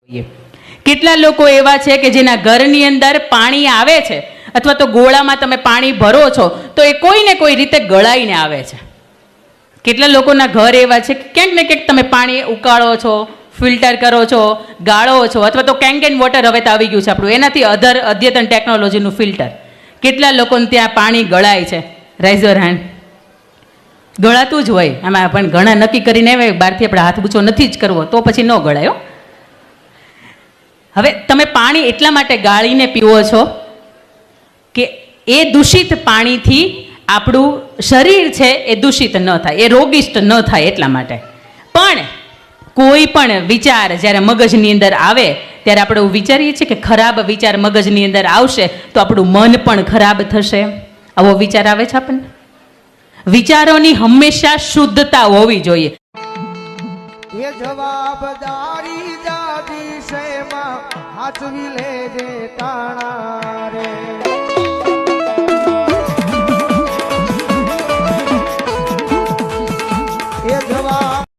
કેટલા લોકો એવા છે કે જેના ઘરની અંદર પાણી આવે છે અથવા તો ગોળામાં તમે પાણી ભરો છો તો એ કોઈ ને કોઈ રીતે ગળાઈને આવે છે. કેટલા લોકોના ઘર એવા છે કે ક્યાંક ને ક્યાંક તમે પાણી ઉકાળો છો, ફિલ્ટર કરો છો, ગાળો છો, અથવા તો કેન વોટર હવે તો આવી ગયું છે આપણું, એનાથી અદ્યતન ટેકનોલોજીનું ફિલ્ટર. કેટલા લોકોને ત્યાં પાણી ગળાય છે? Rise your hand. ગળાતું જ હોય આમાં, પણ ઘણા નક્કી કરીને આવે બહારથી આપણે હાથ બૂચો નથી જ કરવો તો પછી ન ગળાયો. હવે તમે પાણી એટલા માટે ગાળીને પીવો છો કે એ દૂષિત પાણીથી આપણું શરીર છે એ દૂષિત ન થાય, એ રોગિષ્ટ ન થાય એટલા માટે. પણ કોઈ પણ વિચાર જ્યારે મગજની અંદર આવે ત્યારે આપણે એવું વિચારીએ છીએ કે ખરાબ વિચાર મગજની અંદર આવશે તો આપણું મન પણ ખરાબ થશે. આવો વિચાર આવે છે આપણને? વિચારોની હંમેશા શુદ્ધતા હોવી જોઈએ. એ જવાબદારી દાદી શેમાં હાચવી લેજે તાણા રે.